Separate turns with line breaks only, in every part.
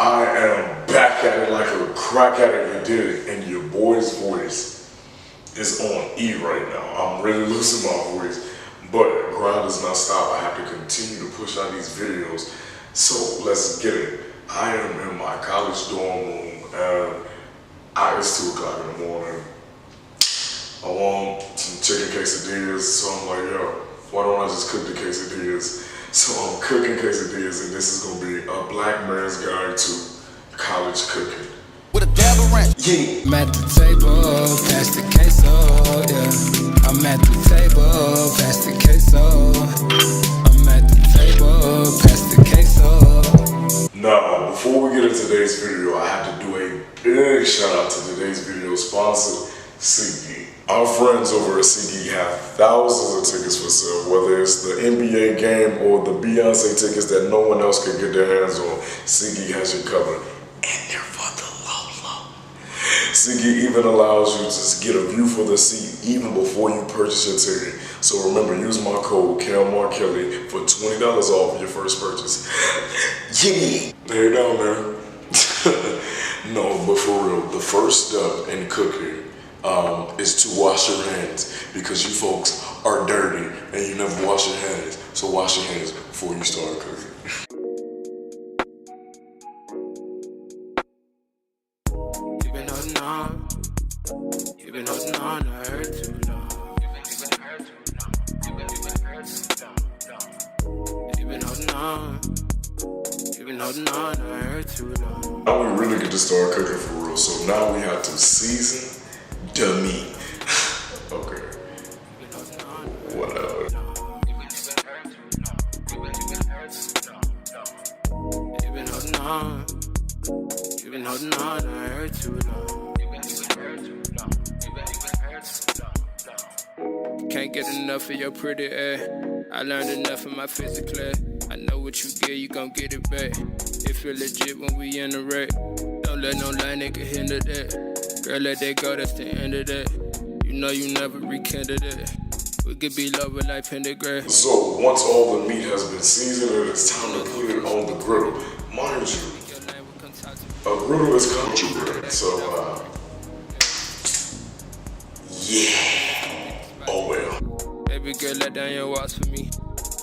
I am back at it like a crack addict did it, and your boy's voice is on E right now. I'm really losing my voice, but grind does not stop. I have to continue to push out these videos. So let's get it. I am in my college dorm room, and it's 2 o'clock in the morning. I want some chicken quesadillas, so I'm like, yo, why don't I just cook the quesadillas? So I'm cooking quesadillas, and this is gonna be a black man's guide to college cooking.
With a dab of ranch.
Yeah.
I'm at the table, pass the queso, yeah. I'm at the table, pass the queso. I'm at the table, pass the queso.
Now, before we get into today's video, I have to do a big shout out to today's video sponsor, SeatGeek. Our friends over at SeatGeek have thousands of tickets for sale, whether it's the NBA game or the Beyonce tickets that no one else can get their hands on. SeatGeek has you covered, and they're for the low. SeatGeek even allows you to get a view for the seat even before you purchase your ticket. So remember, use my code Markell for $20 off your first purchase. Yeah, hey down there. No, but for real, the first step in cooking is to wash your hands, because you folks are dirty and you never wash your hands. So wash your hands before you start cooking.
You've been holding on. You've been holding on. I heard too long. You've been holding on. You've been holding on. I heard too long.
Now we really get to start cooking for real. So now we have to season the meat. Okay. Whatever.
You've been holding on. You've been holding on. I heard too long. Can't get enough of your pretty air. I learned enough of my physical. I know what you get, you gon' get it back. It feel legit when we in the wreck. Don't let no lie nigga hinder that. Girl, let that go, that's the end of that. You know you never rekindle that. We could be lower like pentagram.
So once all the meat has been seasoned, it's time to put it on the griddle. Mind you, a griddle is country, so yeah. Oh well.
Baby girl, let down your walls for me.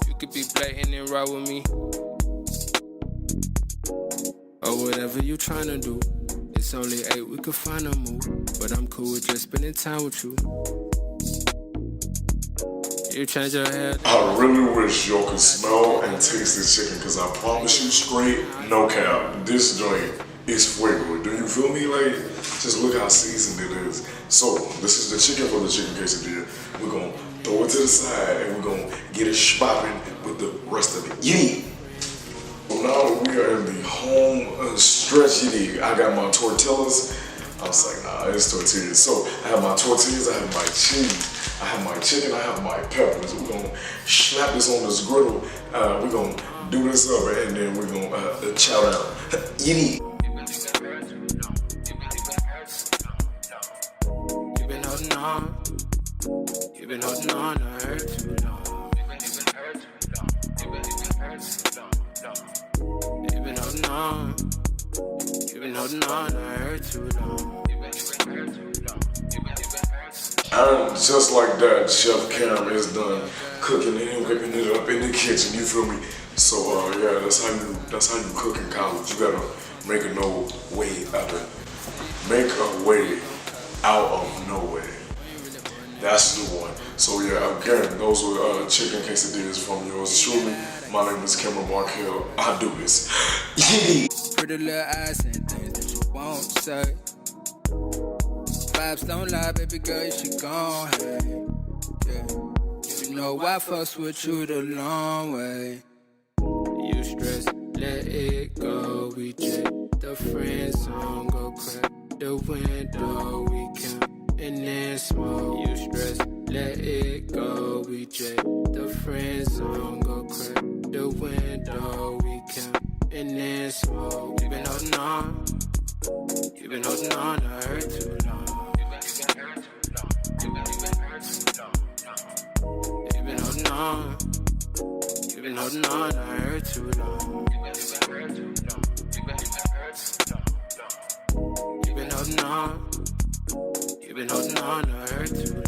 You could be blatant and raw with me. Or whatever you tryna do. It's only 8, we could find a move. But I'm cool with just spending time with you. You change your hair.
I really wish y'all could smell and taste this chicken, because I promise you straight, no cap, this joint is fuego. Do you feel me? Like, just look how seasoned it is. So, this is the chicken for the chicken quesadilla. We're gonna throw it to the side and we're gonna get it shopping with the rest of it. Yeah. So now we are in the home stretch. I got my tortillas. I was like, nah, it's tortillas. So I have my tortillas, I have my cheese, I have my chicken, I have my peppers. We're gonna slap this on this griddle. We're gonna do this up, and then we're gonna chow down. Eat.
You've been holding on. You've been holding on. I heard too long. You've been holding on. You've been holding on. I heard too long.
And just like that, Chef Cam is done cooking and whipping it up in the kitchen. You feel me? So yeah, that's how you cook in college. You gotta make a way out of no way. That's the one. So yeah, again, those were chicken quesadillas from yours truly. My name is Markell. I do this.
Pretty little eyes and things that you won't say. Vibes don't lie, baby girl, you should go ahead. Yeah. You know I fucks with you the long way. You stress, let it go. We check the friend zone, go crack the window. We count and then smoke. You stress, let it go. We check the friend zone, go crack the window. We count and then smoke. You've been holding on. You've been holding on. I heard too long. You've been holding on. You've been holding on. I heard too long. holding on. You've been holding on to her too